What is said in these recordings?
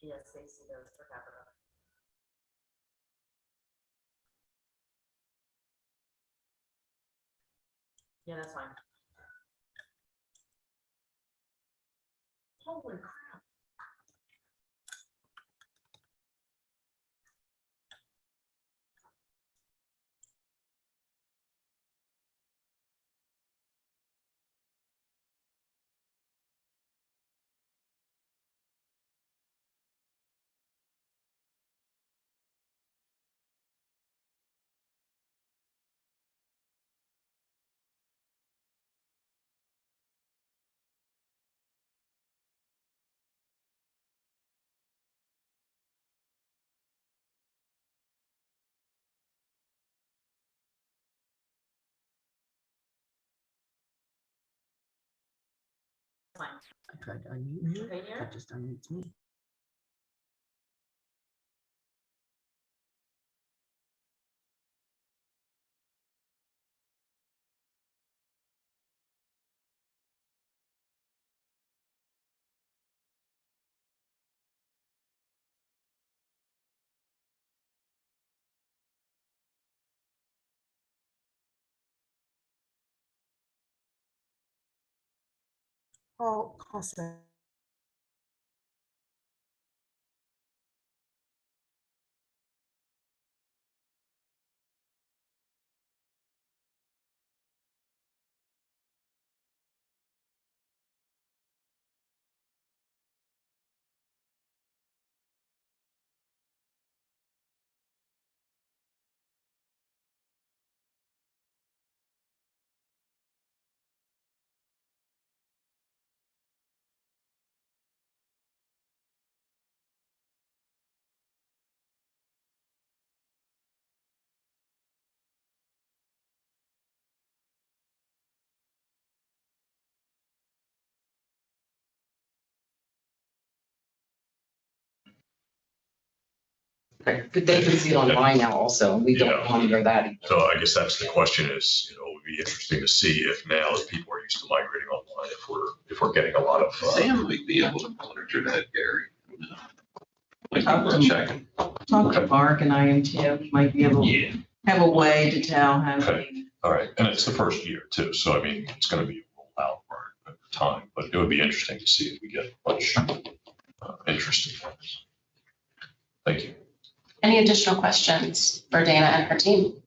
Yes, Stacy does per capita. Yeah, that's fine. Holy crap. Fine. I tried to unmute you. Okay, here. It just unmutes me. Oh, awesome. Right, but they can see it online now also, and we don't Yeah. monitor that. So I guess that's the question is, it would be interesting to see if now that people are used to migrating online, if we're getting a lot of. Sam might be able to monitor that, Gary. Might Talk be to worth him. checking. Talk to Mark and I am too, might be able to have a way to tell how. Okay. All right, and it's the first year too, so I mean, it's gonna be rolled out over time, but it would be interesting to see if we get much interest in this. Thank you. Any additional questions for Dana and her team?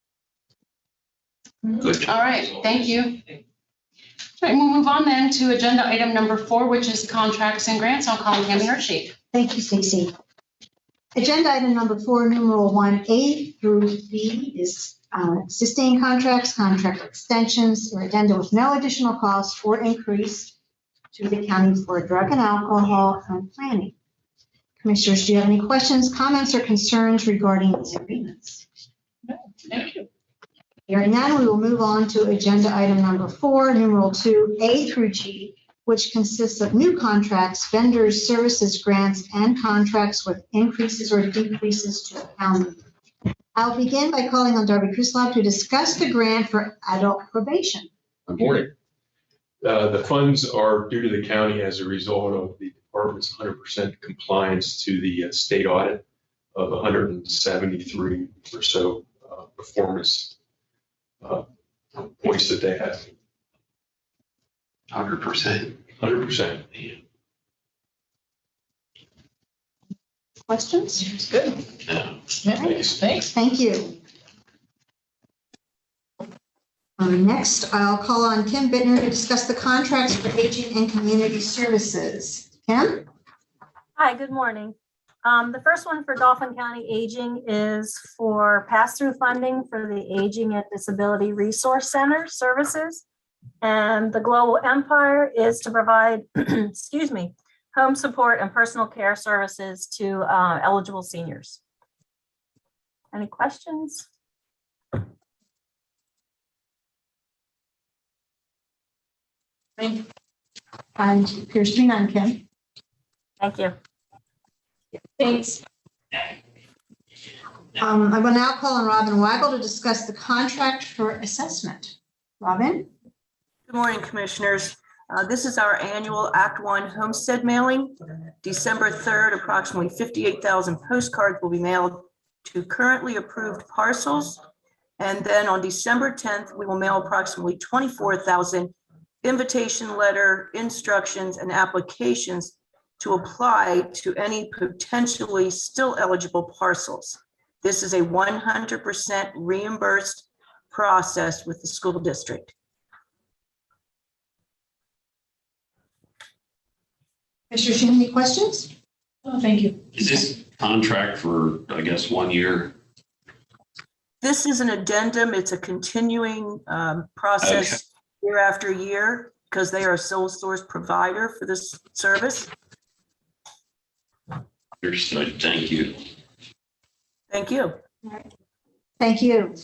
Good. All right, thank you. All right, we'll move on then to agenda item number 4, which is contracts and grants. I'll call Tammy Hershey. Thank you, Stacy. Agenda item number 4, numeral 1A through B is existing contracts, contract extensions, or addenda with no additional cost or increase to the county for drug and alcohol and planning. Commissioners, do you have any questions, comments, or concerns regarding these agreements? No, thank you. Hearing none, we will move on to agenda item number 4, numeral 2A through G, which consists of new contracts, vendors, services, grants, and contracts with increases or decreases to the county. I'll begin by calling on Darby Kuslov to discuss the grant for adult probation. Good morning. The funds are due to the county as a result of the department's 100% compliance to the state audit of 173 or so performance points that they have. 100%. 100%. Questions? Good. No. Thanks. Thanks. Thank you. Next, I'll call on Kim Bittner to discuss the contracts for aging and community services. Kim? Hi, good morning. The first one for Dauphin County Aging is for pass-through funding for the Aging and Disability Resource Center services. And the Global Empire is to provide, excuse me, home support and personal care services to eligible seniors. Any questions? And appears to be none, Kim. Thank you. Thanks. I will now call on Robin Weigel to discuss the contract for assessment. Robin? Good morning, Commissioners. This is our annual Act One homestead mailing. December 3rd, approximately 58,000 postcards will be mailed to currently approved parcels. And then on December 10th, we will mail approximately 24,000 invitation letter, instructions, and applications to apply to any potentially still eligible parcels. This is a 100% reimbursed process with the school district. Commissioners, do you have any questions? Oh, thank you. Is this contract for, I guess, 1 year? This is an addendum. It's a continuing process year after year because they are a sole source provider for this service. Understood. Thank you. Thank you. Thank you.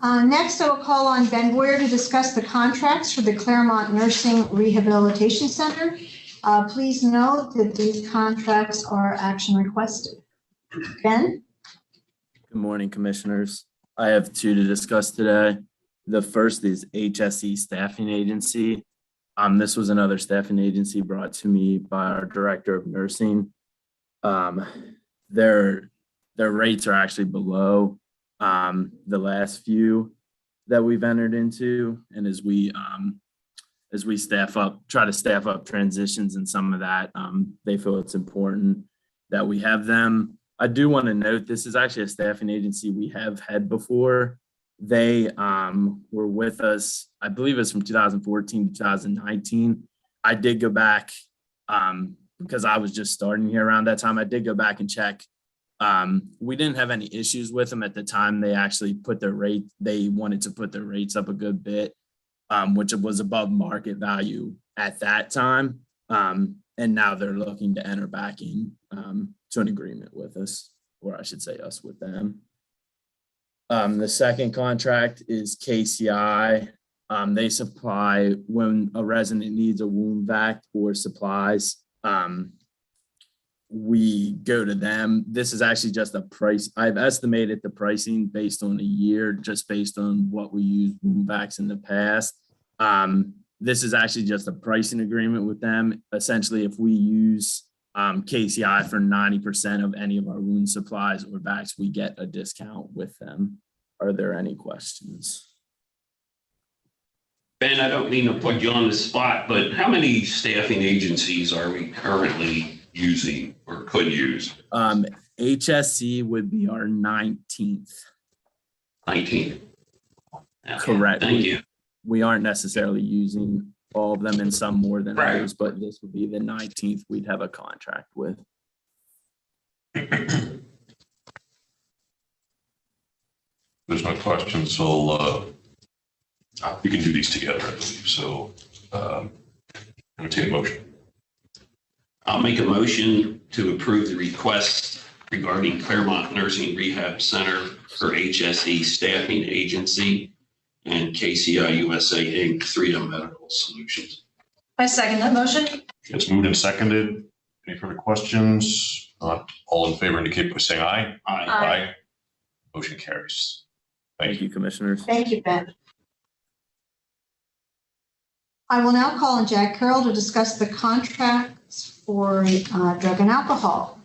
Next, I will call on Ben Boyer to discuss the contracts for the Claremont Nursing Rehabilitation Center. Please note that these contracts are action requested. Ben? Good morning, Commissioners. I have two to discuss today. The first is HSE Staffing Agency. This was another staffing agency brought to me by our Director of Nursing. Their rates are actually below the last few that we've entered into. And as we try to staff up transitions and some of that, they feel it's important that we have them. I do want to note, this is actually a staffing agency we have had before. They were with us, I believe it's from 2014 to 2019. I did go back because I was just starting here around that time. I did go back and check. We didn't have any issues with them at the time. They actually put their rate, they wanted to put their rates up a good bit, which was above market value at that time. And now they're looking to enter back in to an agreement with us, or I should say us with them. The second contract is KCI. They supply when a resident needs a wound vac or supplies. We go to them. This is actually just a price. I've estimated the pricing based on a year, just based on what we used wound vacs in the past. This is actually just a pricing agreement with them. Essentially, if we use KCI for 90% of any of our wound supplies or vacs, we get a discount with them. Are there any questions? Ben, I don't mean to put you on the spot, but how many staffing agencies are we currently using or could use? HSC would be our 19th. 19. Okay, Correct. Thank you. We aren't necessarily using all of them, and some more than Right. others, but this would be the 19th we'd have a contract with. There's no question, so we can do these together, I believe. So entertain a motion. I'll make a motion to approve the request regarding Claremont Nursing Rehab Center for HSE Staffing Agency and KCI USA Inc. Freedom Medical Solutions. I second that motion. It's moved and seconded. Any further questions? Not all in favor indicate by saying aye. Aye. Motion carries. Thank you, Commissioners. Thank you, Ben. I will now call on Jack Carroll to discuss the contracts for drug and alcohol.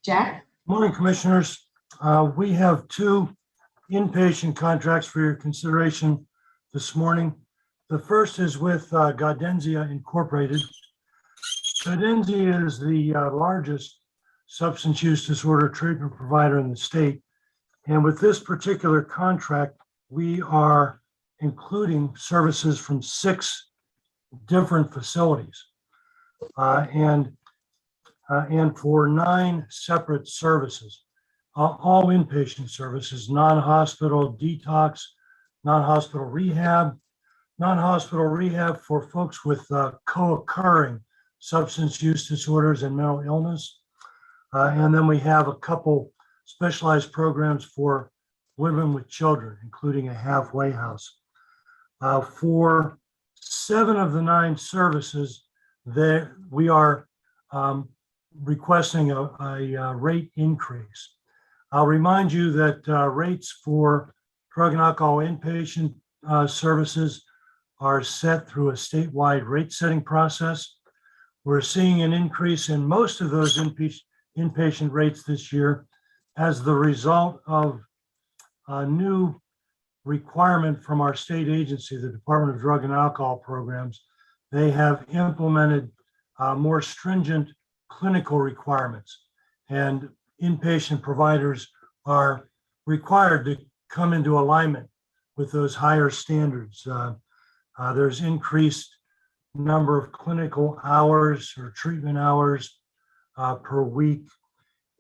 Jack? Morning, Commissioners. We have two inpatient contracts for your consideration this morning. The first is with Gaudenzia Incorporated. Gaudenzia is the largest substance use disorder treatment provider in the state. And with this particular contract, we are including services from 6 different facilities and for 9 separate services, all inpatient services, non-hospital detox, non-hospital rehab for folks with co-occurring substance use disorders and mental illness. And then we have a couple specialized programs for women with children, including a halfway house. For 7 of the 9 services, we are requesting a rate increase. I'll remind you that rates for drug and alcohol inpatient services are set through a statewide rate setting process. We're seeing an increase in most of those inpatient rates this year as the result of a new requirement from our state agency, the Department of Drug and Alcohol Programs. They have implemented more stringent clinical requirements, and inpatient providers are required to come into alignment with those higher standards. There's increased number of clinical hours or treatment hours per week,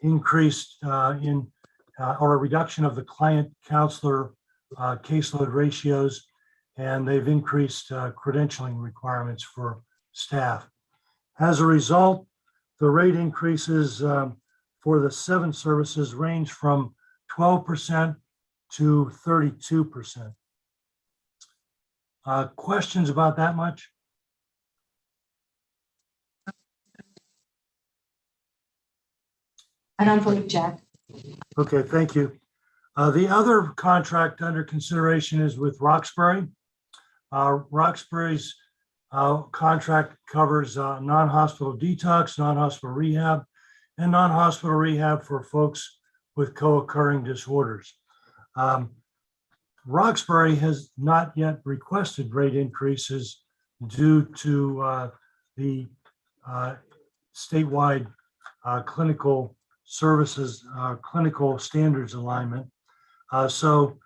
increased or a reduction of the client counselor caseload ratios, and they've increased credentialing requirements for staff. As a result, the rate increases for the 7 services range from 12% to 32%. Questions about that much? I don't believe Jack. Okay, thank you. The other contract under consideration is with Roxbury. Roxbury's contract covers non-hospital detox, non-hospital rehab, and non-hospital rehab for folks with co-occurring disorders. Roxbury has not yet requested rate increases due to the statewide clinical services, clinical standards alignment. So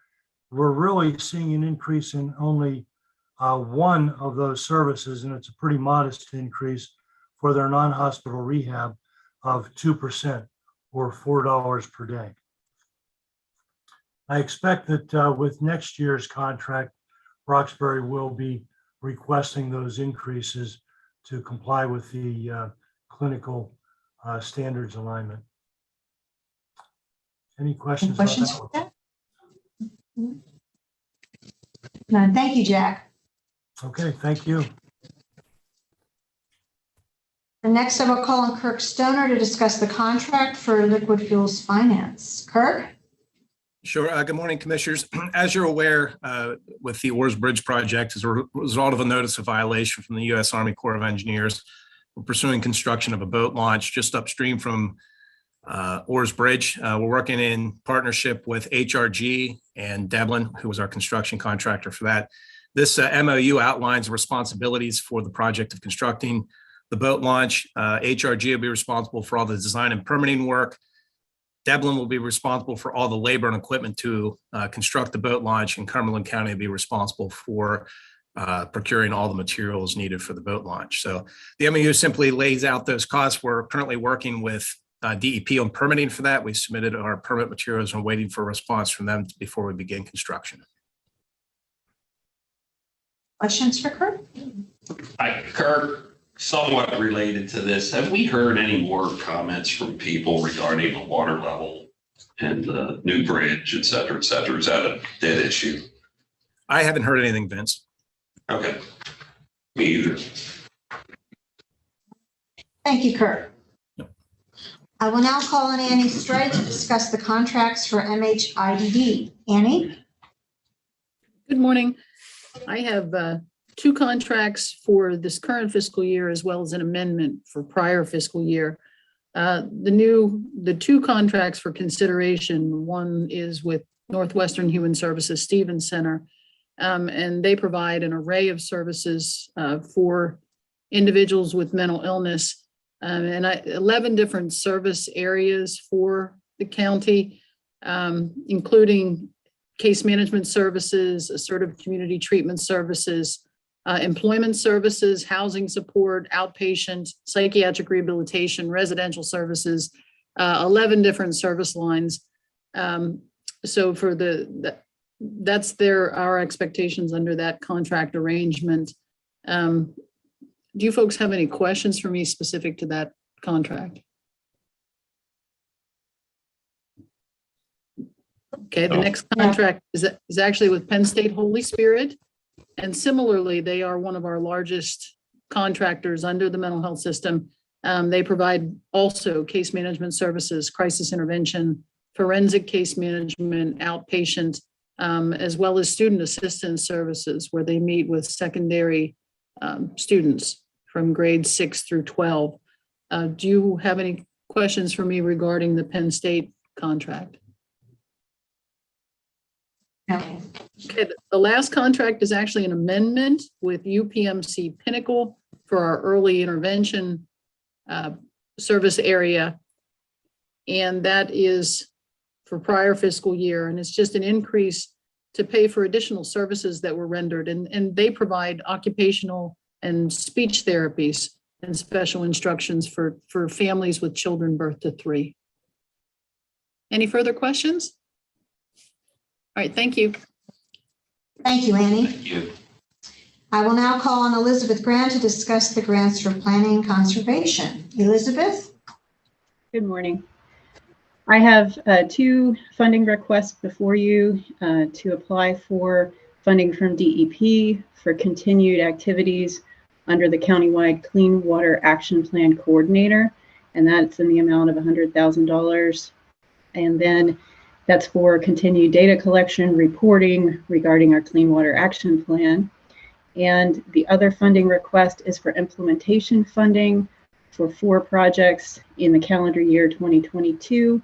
we're really seeing an increase in only one of those services, and it's a pretty modest increase for their non-hospital rehab of 2% or $4 per day. I expect that with next year's contract, Roxbury will be requesting those increases to comply with the clinical standards alignment. Any questions? Questions for that? No, thank you, Jack. Okay, thank you. And next, I will call on Kirk Stoner to discuss the contract for liquid fuels finance. Kirk? Sure. Good morning, Commissioners. As you're aware, with the Orrs Bridge project, as a result of a notice of violation from the U.S. Army Corps of Engineers, we're pursuing construction of a boat launch just upstream from Orrs Bridge. We're working in partnership with HRG and Devlin, who was our construction contractor for that. This MOU outlines the responsibilities for the project of constructing the boat launch. HRG will be responsible for all the design and permitting work. Devlin will be responsible for all the labor and equipment to construct the boat launch, and Cumberland County will be responsible for procuring all the materials needed for the boat launch. So the MOU simply lays out those costs. We're currently working with DEP on permitting for that. We submitted our permit materials and waiting for a response from them before we begin construction. Questions for Kirk? Hi, Kirk, somewhat related to this, have we heard any more comments from people regarding the water level and the new bridge, et cetera, et cetera? Is that a dead issue? I haven't heard anything, Vince. Okay, me either. Thank you, Kirk. I will now call on Annie Stride to discuss the contracts for MHIDD. Annie? Good morning. I have 2 contracts for this current fiscal year as well as an amendment for prior fiscal year. The 2 contracts for consideration, one is with Northwestern Human Services Stevens Center, and they provide an array of services for individuals with mental illness, and 11 different service areas for the county, including case management services, assertive community treatment services, employment services, housing support, outpatient, psychiatric rehabilitation, residential services, 11 different service lines. So for that's our expectations under that contract arrangement. Do you folks have any questions for me specific to that contract? Okay, the next contract is actually with Penn State Holy Spirit. And similarly, they are one of our largest contractors under the mental health system. They provide also case management services, crisis intervention, forensic case management, outpatient, as well as student assistance services, where they meet with secondary students from grades 6 through 12. Do you have any questions for me regarding the Penn State contract? No. Okay, the last contract is actually an amendment with UPMC Pinnacle for our early intervention service area. And that is for prior fiscal year. And it's just an increase to pay for additional services that were rendered. And they provide occupational and speech therapies and special instructions for families with children birth to 3. Any further questions? All right, thank you. Thank you, Annie. Thank you. I will now call on Elizabeth Grant to discuss the grants for planning and conservation. Elizabeth? Good morning. I have 2 funding requests before you to apply for funding from DEP for continued activities under the countywide Clean Water Action Plan Coordinator, and that's in the amount of $100,000. And then that's for continued data collection, reporting regarding our Clean Water Action Plan. And the other funding request is for implementation funding for 4 projects in the calendar year 2022.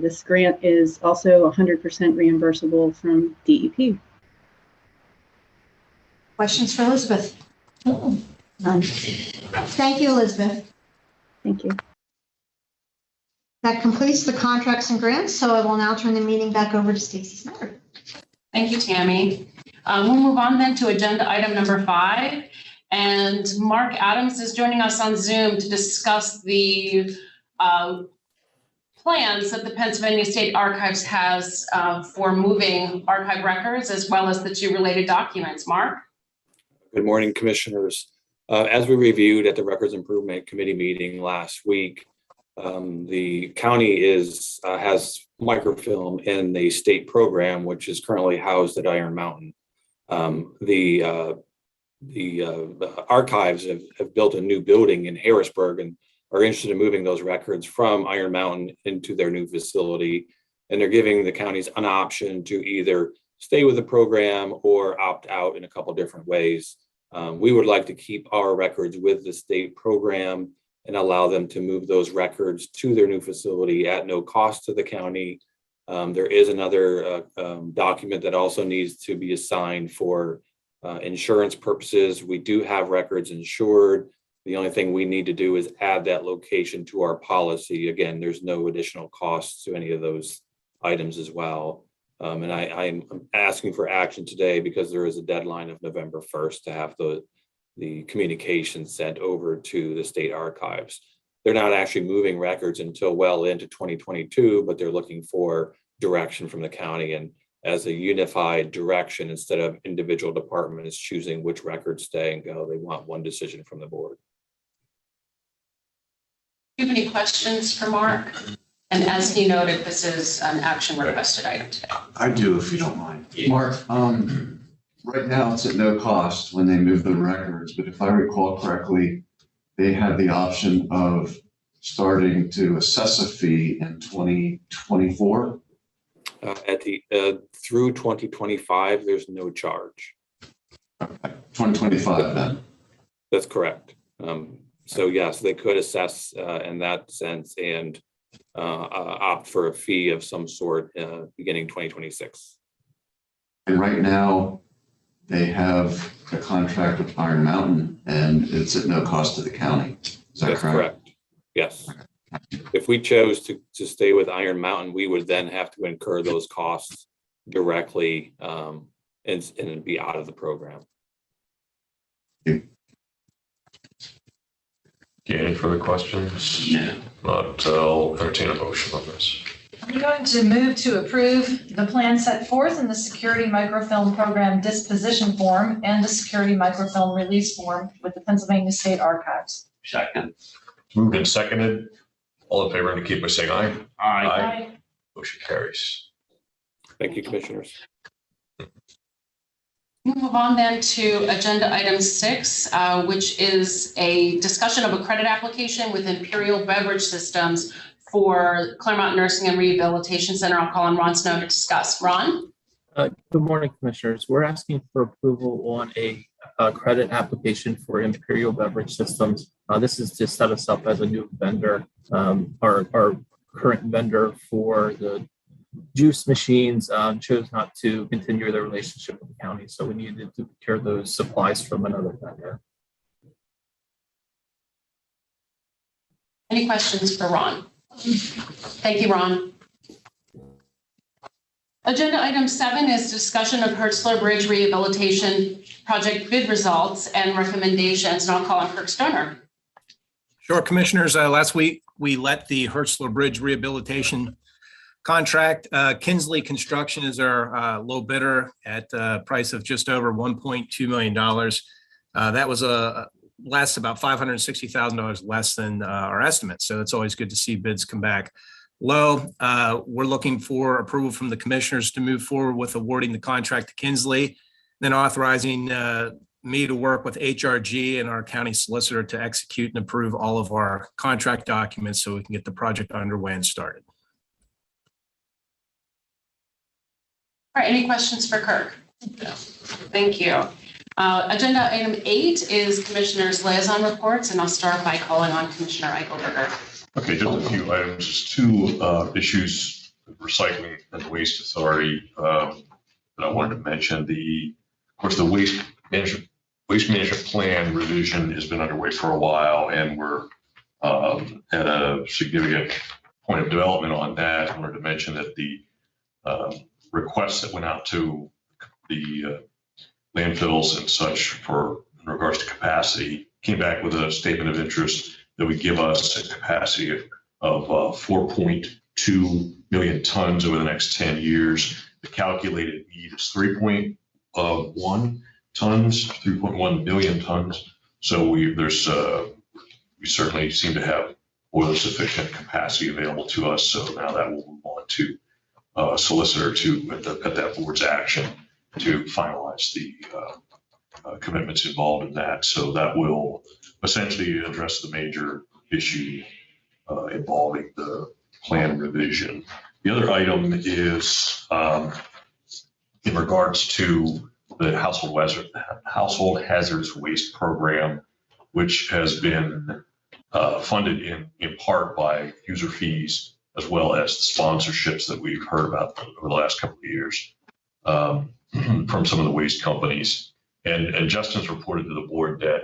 This grant is also 100% reimbursable from DEP. Questions for Elizabeth? None. Thank you, Elizabeth. Thank you. That completes the contracts and grants, so I will now turn the meeting back over to Stacy Snyder. Thank you, Tammy. We'll move on then to agenda item number 5. And Mark Adams is joining us on Zoom to discuss the plans that the Pennsylvania State Archives has for moving archive records, as well as the 2 related documents. Mark? Good morning, Commissioners. As we reviewed at the Records Improvement Committee meeting last week, the county has microfilm in the state program, which is currently housed at Iron Mountain. The archives have built a new building in Harrisburg and are interested in moving those records from Iron Mountain into their new facility. And they're giving the counties an option to either stay with the program or opt out in a couple different ways. We would like to keep our records with the state program and allow them to move those records to their new facility at no cost to the county. There is another document that also needs to be assigned for insurance purposes. We do have records insured. The only thing we need to do is add that location to our policy. Again, there's no additional costs to any of those items as well. And I'm asking for action today because there is a deadline of November 1st to have the communication sent over to the state archives. They're not actually moving records until well into 2022, but they're looking for direction from the county and as a unified direction instead of individual departments choosing which records stay and go. They want one decision from the board. Do you have any questions for Mark? And as he noted, this is an action requested item today. I do, if you don't mind. Mark, right now it's at no cost when they move the records, but if I recall correctly, they had the option of starting to assess a fee in 2024. Through 2025, there's no charge. 2025 then? That's correct. So yes, they could assess in that sense and opt for a fee of some sort beginning 2026. And right now they have a contract with Iron Mountain and it's at no cost to the county. Is that That's correct? Yes. If we chose to stay with Iron Mountain, we would then have to incur those costs directly and be out of the program. Any further questions? No. Not, I'll entertain a motion on this. I'm going to move to approve the plan set forth in the Security Microfilm Program Disposition Form and the Security Microfilm Release Form with the Pennsylvania State Archives. Second. Moved and seconded. All in favor indicate by saying aye. Aye. Motion carries. Thank you, Commissioners. We'll move on then to agenda item 6, which is a discussion of a credit application with Imperial Beverage Systems for Claremont Nursing and Rehabilitation Center. I'll call on Ron Snow to discuss. Ron? Good morning, Commissioners. We're asking for approval on a credit application for Imperial Beverage Systems. This is to set us up as a new vendor. Our current vendor for the juice machines chose not to continue their relationship with the county, so we needed to procure those supplies from another vendor. Any questions for Ron? Thank you, Ron. Agenda item 7 is discussion of Hertzler Bridge Rehabilitation Project bid results and recommendations, and I'll call on Kirk Stoner. Sure, Commissioners. Last week, we let the Hertzler Bridge Rehabilitation contract. Kinsley Construction is our low bidder at a price of just over $1.2 million. That was less, about $560,000 less than our estimate. So it's always good to see bids come back low. We're looking for approval from the Commissioners to move forward with awarding the contract to Kinsley, then authorizing me to work with HRG and our county solicitor to execute and approve all of our contract documents so we can get the project underway and started. All right, any questions for Kirk? No. Thank you. Agenda item 8 is Commissioner's liaison reports, and I'll start by calling on Commissioner Eichelberger. Okay, just a few items, just two issues, recycling and waste authority that I wanted to mention. Of course, the waste management plan revision has been underway for a while, and we're at a significant point of development on that. I wanted to mention that the requests that went out to the landfills and such in regards to capacity came back with a statement of interest that would give us a capacity of 4.2 million tons over the next 10 years. The calculated need is 3.1 billion tons. So we certainly seem to have more than sufficient capacity available to us. So now that will move on to solicitor at that board's action to finalize the commitments involved in that. So that will essentially address the major issue involving the plan revision. The other item is in regards to the household hazardous waste program, which has been funded in part by user fees as well as the sponsorships that we've heard about over the last couple of years from some of the waste companies. And Justin's reported to the board that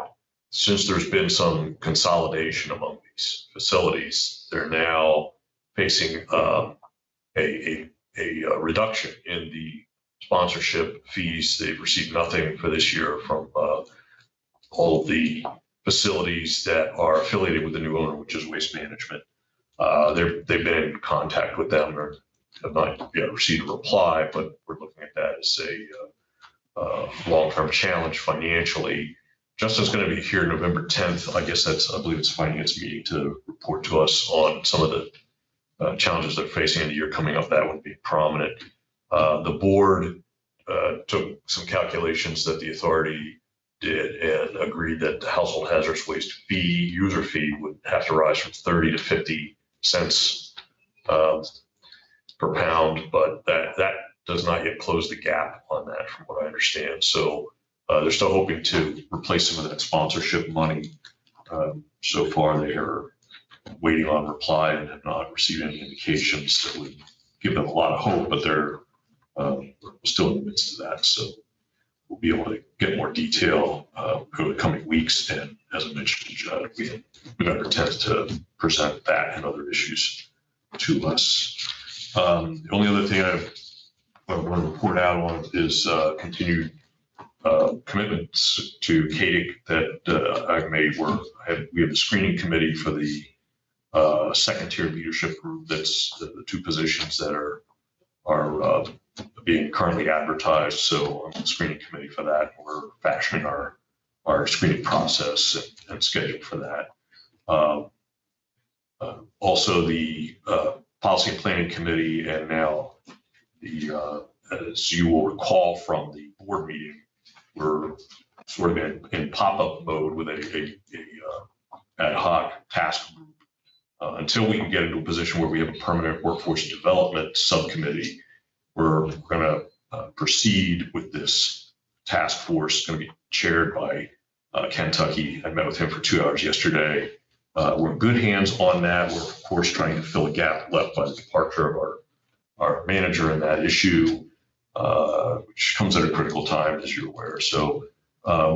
since there's been some consolidation among these facilities, they're now facing a reduction in the sponsorship fees. They've received nothing for this year from all of the facilities that are affiliated with the new owner, which is Waste Management. They've been in contact with them or have not yet received a reply, but we're looking at that as a long-term challenge financially. Justin's going to be here November 10th. I believe it's a finance meeting to report to us on some of the challenges they're facing in the year coming up. That would be prominent. The board took some calculations that the authority did and agreed that the household hazardous waste fee, user fee, would have to rise from 30 to 50 cents per pound, but that does not yet close the gap on that from what I understand. So they're still hoping to replace some of that sponsorship money. So far, they are waiting on reply and have not received any indications that would give them a lot of hope, but they're still in the midst of that. So we'll be able to get more detail over the coming weeks. And as I mentioned, we have November 10th to present that and other issues to us. The only other thing I want to report out on is continued commitments to CADIC that I've made. We have the screening committee for the second tier leadership group. That's the two positions that are being currently advertised. So I'm on the screening committee for that. We're fashioning our screening process and schedule for that. Also the policy and planning committee, and now as you will recall from the board meeting, we're sort of in pop-up mode with a ad hoc task group until we can get into a position where we have a permanent workforce development subcommittee. We're going to proceed with this task force, going to be chaired by Kentucky. I met with him for 2 hours yesterday. We're in good hands on that. We're, of course, trying to fill a gap left by the departure of our manager in that issue, which comes at a critical time, as you're aware. So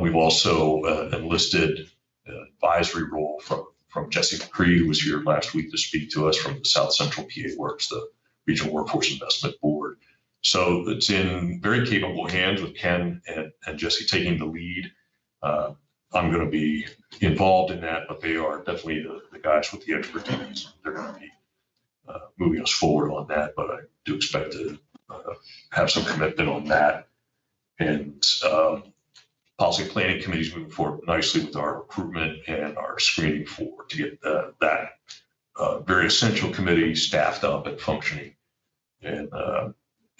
we've also enlisted an advisory role from Jesse McCree, who was here last week to speak to us from the South Central PA Works, the Regional Workforce Investment Board. So it's in very capable hands with Ken and Jesse taking the lead. I'm going to be involved in that, but they are definitely the guys with the expertise. They're going to be moving us forward on that, but I do expect to have some commitment on that. And policy planning committees moving forward nicely with our recruitment and our screening to get that very essential committee staffed up and functioning. And I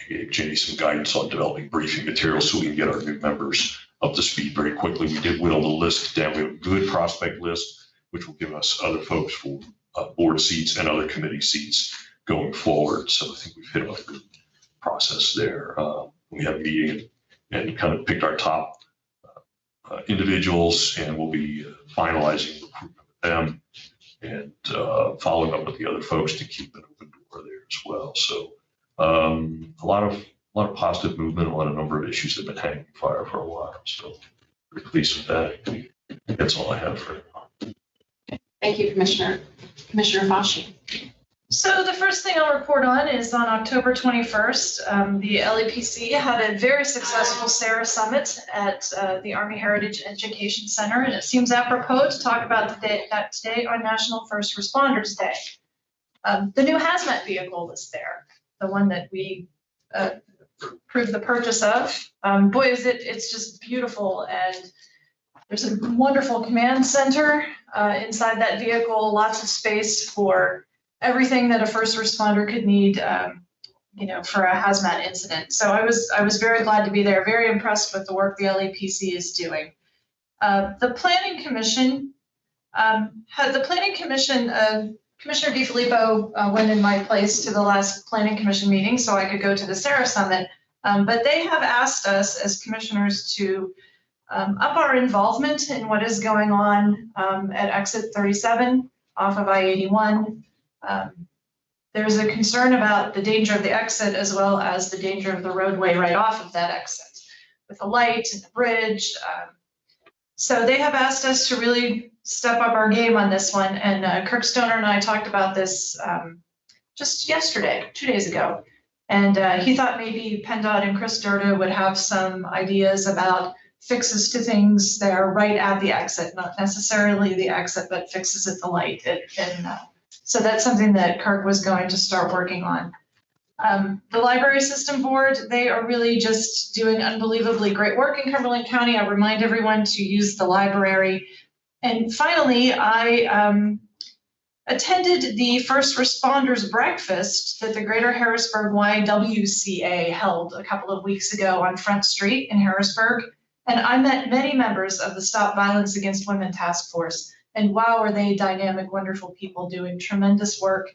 gave Jenny some guidance on developing briefing materials so we can get our new members up to speed very quickly. We did whittle the list down. We have a good prospect list, which will give us other folks for board seats and other committee seats going forward. So I think we've hit on a good process there. We had a meeting and kind of picked our top individuals, and we'll be finalizing recruitment with them and following up with the other folks to keep an open door there as well. So a lot of positive movement on a number of issues that have been hanging fire for a while. So very pleased with that. That's all I have for now. Thank you, Commissioner. Commissioner Fashi. So the first thing I'll report on is on October 21st, the LEPC had a very successful SARA Summit at the Army Heritage Education Center, and it seems apropos to talk about that today on National First Responders Day. The new hazmat vehicle was there, the one that we approved the purchase of. Boy, it's just beautiful, and there's a wonderful command center inside that vehicle, lots of space for everything that a first responder could need, for a hazmat incident. So I was very glad to be there, very impressed with the work the LEPC is doing. The Planning Commission, Commissioner DiFilippo went in my place to the last Planning Commission meeting so I could go to the SARA Summit, but they have asked us as commissioners to up our involvement in what is going on at exit 37 off of I-81. There's a concern about the danger of the exit as well as the danger of the roadway right off of that exit with the light and the bridge. So they have asked us to really step up our game on this one. And Kirk Stoner and I talked about this just yesterday, 2 days ago. And he thought maybe PennDOT and Chris Durda would have some ideas about fixes to things there right at the exit, not necessarily the exit, but fixes at the light. So that's something that Kirk was going to start working on. The Library System Board, they are really just doing unbelievably great work in Cumberland County. I remind everyone to use the library. And finally, I attended the First Responders Breakfast that the Greater Harrisburg YWCA held a couple of weeks ago on Front Street in Harrisburg. And I met many members of the Stop Violence Against Women Task Force. And wow, are they dynamic, wonderful people doing tremendous work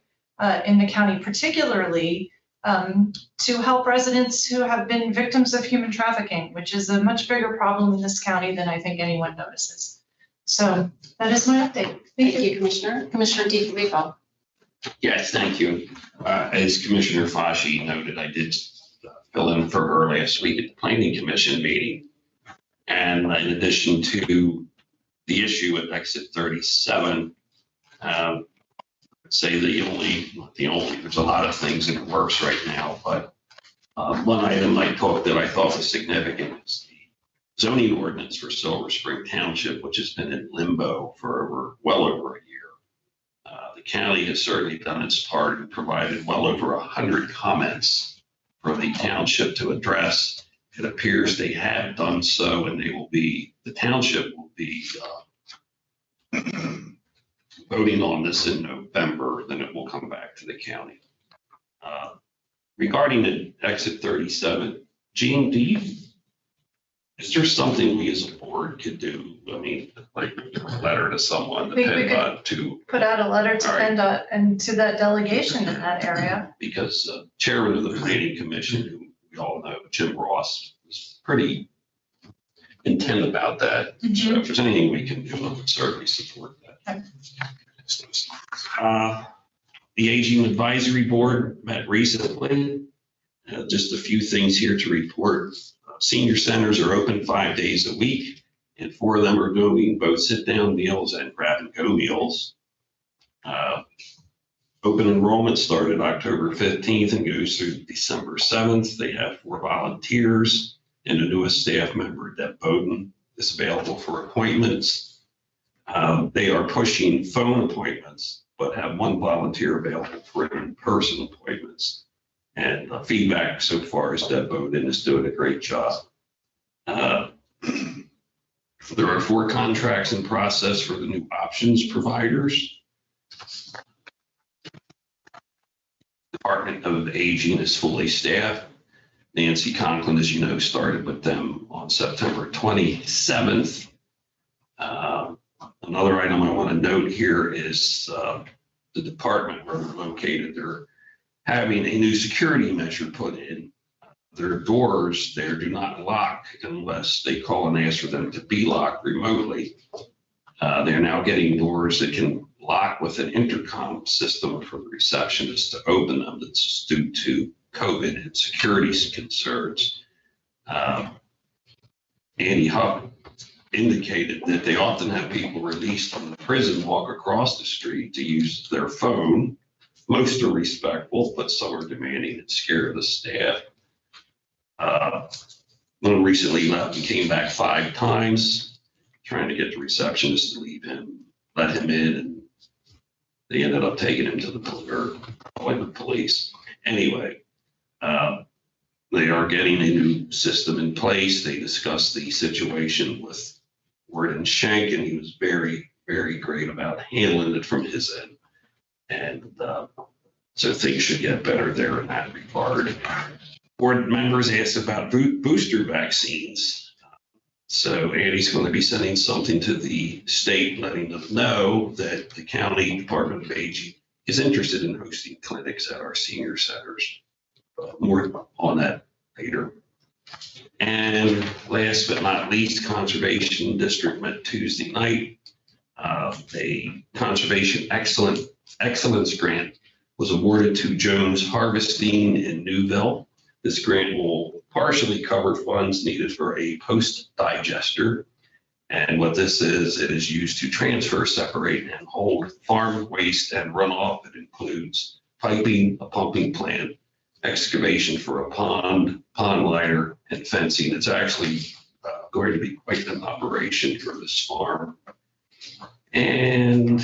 in the county, particularly to help residents who have been victims of human trafficking, which is a much bigger problem in this county than I think anyone notices. So that is my update. Thank you, Commissioner. Commissioner DiFilippo. Yes, thank you. As Commissioner Fashi noted, I did fill in for her last week at the Planning Commission meeting. And in addition to the issue at exit 37, I'd say there's a lot of things in the works right now, but one item I thought was significant is the zoning ordinance for Silver Spring Township, which has been in limbo for well over a year. The county has certainly done its part and provided well over 100 comments for the township to address. It appears they have done so, and the township will be voting on this in November, then it will come back to the county. Regarding the exit 37, Gene, is there something we as a board could do? I mean, like a letter to someone, to PennDOT, to put out a letter to PennDOT and to that delegation in that area. Because chairman of the Planning Commission, who we all know Jim Ross was pretty intent about that. So if there's anything we can do, I would certainly support that. The Aging Advisory Board met recently. Just a few things here to report. Senior centers are open 5 days a week, and 4 of them are doing both sit-down meals and grab-and-go meals. Open enrollment started October 15th and goes through December 7th. They have 4 volunteers, and the newest staff member, Deb Bowden, is available for appointments. They are pushing phone appointments, but have 1 volunteer available for in-person appointments. And feedback so far is Deb Bowden is doing a great job. There are 4 contracts in process for the new options providers. Department of Aging is fully staffed. Nancy Conklin, as you know, started with them on September 27th. Another item I want to note here is the department where they're located. They're having a new security measure put in. Their doors there do not lock unless they call and ask for them to be locked remotely. They're now getting doors that can lock with an intercom system for the receptionist to open them. That's due to COVID and security concerns. Andy Hupp indicated that they often have people released from the prison walk across the street to use their phone. Most are respectful, but some are demanding and scare the staff. One recently left and came back 5 times, trying to get the receptionist to leave him, let him in, and they ended up taking him to the police. Anyway, they are getting a new system in place. They discussed the situation with Warden Schenk, and he was very, very great about handling it from his end. And so things should get better there in that regard. Board members asked about booster vaccines. So Andy's going to be sending something to the state, letting them know that the county Department of Aging is interested in hosting clinics at our senior centers. More on that later. And last but not least, Conservation District met Tuesday night. A Conservation Excellence Grant was awarded to Jones Harvesting in Newville. This grant will partially cover funds needed for a post-digester. And what this is, it is used to transfer, separate, and hold farm waste and runoff. It includes piping, a pumping plant, excavation for a pond liner, and fencing. It's actually going to be quite an operation for this farm. And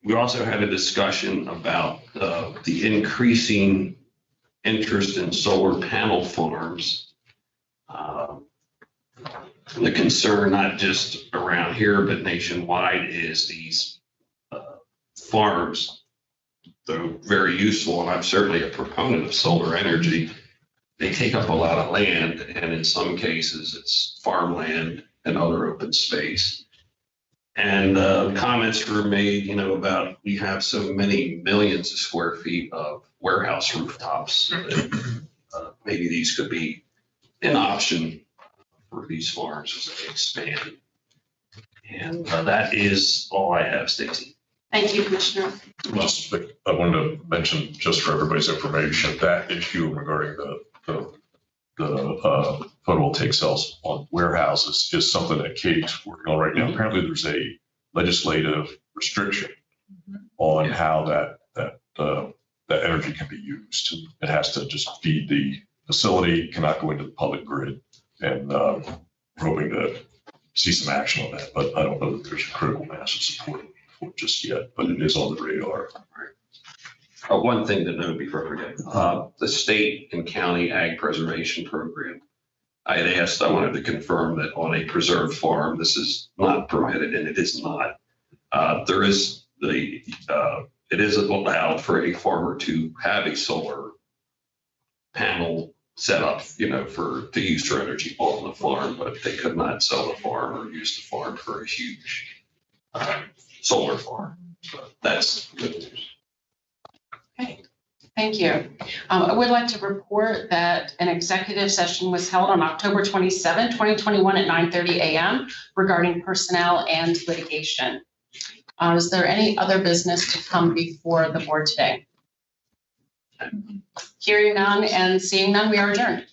we also had a discussion about the increasing interest in solar panel farms. The concern, not just around here, but nationwide, is these farms, though very useful, and I'm certainly a proponent of solar energy, they take up a lot of land, and in some cases, it's farmland and other open space. And comments were made, about we have so many millions of square feet of warehouse rooftops that maybe these could be an option for these farms as they expand. And that is all I have, Stacy. Thank you, Commissioner. I wanted to mention, just for everybody's information, that issue regarding the photovoltaic cells on warehouses is something that Katie's working on right now. Apparently, there's a legislative restriction on how that energy can be used. It has to just feed the facility, cannot go into the public grid, and we're hoping to see some action on that. But I don't know that there's a critical mass of support for it just yet, but it is on the radar. One thing to note before I forget, the state and county ag preservation program, I had asked, I wanted to confirm that on a preserved farm, this is not permitted, and it is not. It is allowed for a farmer to have a solar panel set up, to use for energy on the farm, but they could not sell the farm or use the farm for a huge solar farm. So that's good news. Okay, thank thank you. I would like to report that an executive session was held on October 27, 2021 at 9:30 a.m. regarding personnel and litigation. Is there any other business to come before the board today? Hearing none and seeing none, we are adjourned.